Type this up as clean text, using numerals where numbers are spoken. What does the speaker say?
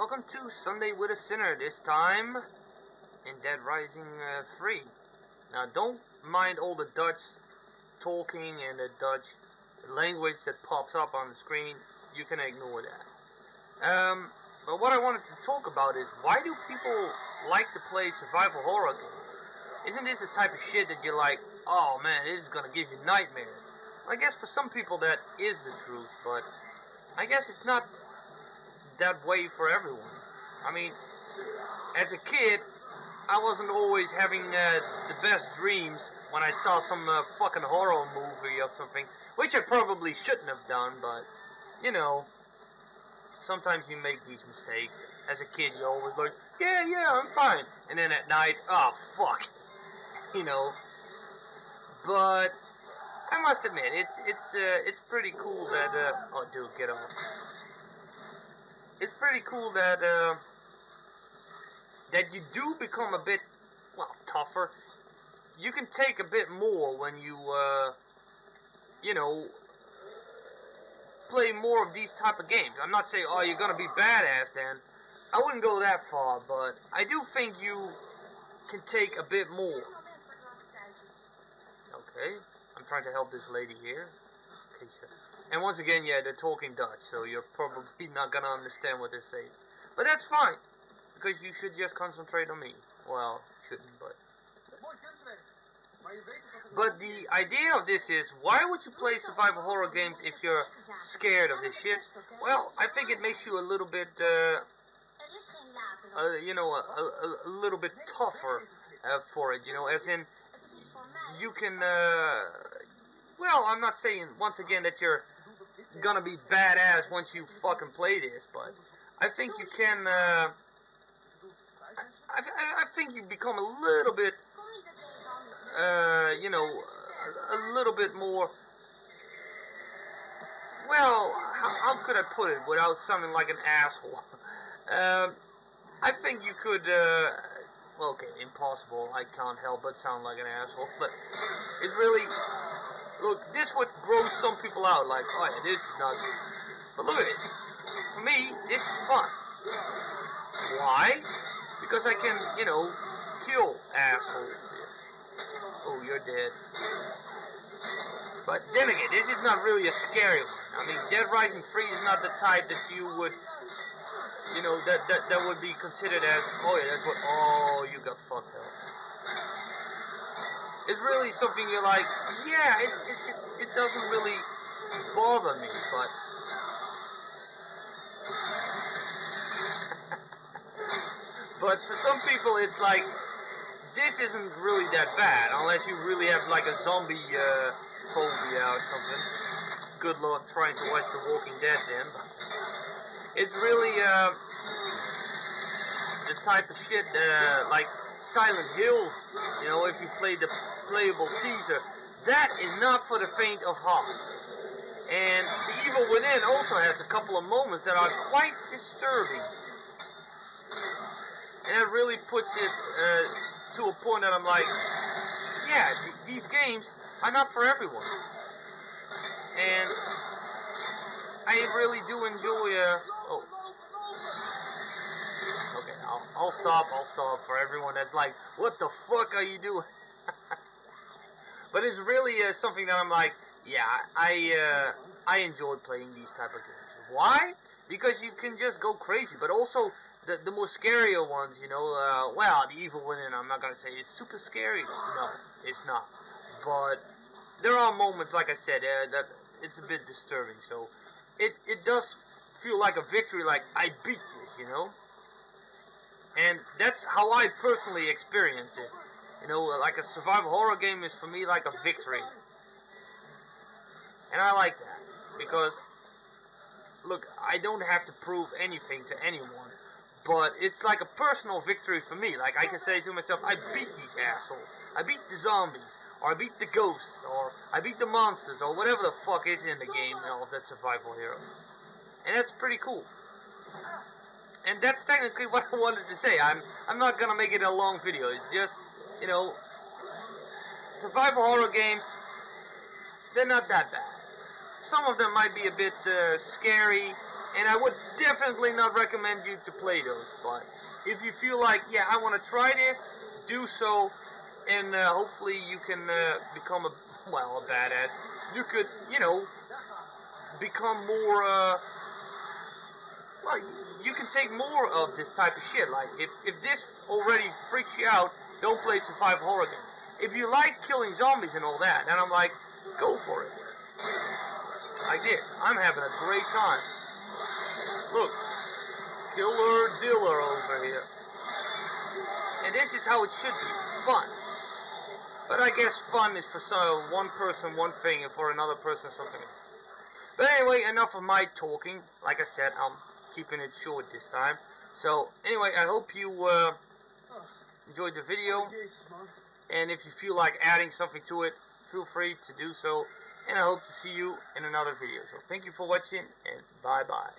welcome to Sunday with a Sinner, this time in Dead Rising 3. Now don't mind all the Dutch talking and the Dutch language that pops up on the screen, you can ignore that. But what I wanted to talk about is, why do people like to play survival horror games? Isn't this the type of shit that you're like, oh man, this is gonna give you nightmares? I guess for some people that is the truth, but I guess it's not that way for everyone. I mean, as a kid, I wasn't always having the best dreams when I saw some fucking horror movie or something, which I probably shouldn't have done, but, you know, sometimes you make these mistakes. As a kid, you're always like, yeah, I'm fine. And then at night, oh, fuck. You know. But I must admit, it's pretty cool that, oh, dude, get off. It's pretty cool that, that you do become a bit, well, tougher. You can take a bit more when you, you know, play more of these type of games. I'm not saying, oh, you're gonna be badass then. I wouldn't go that far, but I do think you can take a bit more. Okay, I'm trying to help this lady here. Okay, sure. And once again, yeah, they're talking Dutch, so you're probably not gonna understand what they're saying. But that's fine, because you should just concentrate on me. Well, shouldn't, but... But the idea of this is, why would you play survival horror games if you're scared of this shit? Well, I think it makes you a little bit, you know, a little bit tougher for it, you know, as in, you can, well, I'm not saying, once again, that you're gonna be badass once you fucking play this, but I think you can, I think you become a little bit, you know, a little bit more, well, how could I put it without sounding like an asshole? I think you could, well, okay, impossible, I can't help but sound like an asshole, but it's really, look, this would gross some people out, like, oh yeah, this is not good. But look at this. For me, this is fun. Why? Because I can, you know, kill assholes. Oh, you're dead. But then again, this is not really a scary one. I mean, Dead Rising 3 is not the type that you would, you know, that would be considered as, oh yeah, that's what, oh, you got fucked up. It's really something you're like, yeah, it doesn't really bother me, but... But for some people, it's like, this isn't really that bad, unless you really have like a zombie phobia or something. Good luck trying to watch The Walking Dead then. It's really the type of shit like Silent Hills, you know, if you play the playable teaser, that is not for the faint of heart. And The Evil Within also has a couple of moments that are quite disturbing. And that really puts it to a point that I'm like, yeah, these games are not for everyone. And I really do enjoy, oh. Okay, I'll stop for everyone that's like, what the fuck are you doing? But it's really something that I'm like, yeah, I enjoy playing these type of games. Why? Because you can just go crazy, but also the more scarier ones, you know, well, The Evil Within, I'm not gonna say it's super scary. No, it's not. But there are moments, like I said, that it's a bit disturbing. So it does feel like a victory, like I beat this, you know. And that's how I personally experience it. You know, like a survival horror game is for me like a victory. And I like that. Because, look, I don't have to prove anything to anyone. But it's like a personal victory for me. Like, I can say to myself, I beat these assholes. I beat the zombies. Or I beat the ghosts. Or I beat the monsters. Or whatever the fuck is in the game, you know, of that survival hero. And that's pretty cool. And that's technically what I wanted to say. I'm not gonna make it a long video. It's just, you know, survival horror games, they're not that bad. Some of them might be a bit scary, and I would definitely not recommend you to play those. But if you feel like, yeah, I want to try this, do so, and hopefully you can become a bad at. You could, you know, become more. Well, you can take more of this type of shit. Like, if this already freaks you out, don't play survival horror games. If you like killing zombies and all that, then I'm like, go for it. Like this, I'm having a great time. Look, killer dealer over here. And this is how it should be, fun. But I guess fun is for one person one thing, and for another person something else. But anyway, enough of my talking. Like I said, I'm keeping it short this time. So anyway, I hope you enjoyed the video, and if you feel like adding something to it, feel free to do so, and I hope to see you in another video. So thank you for watching, and bye bye.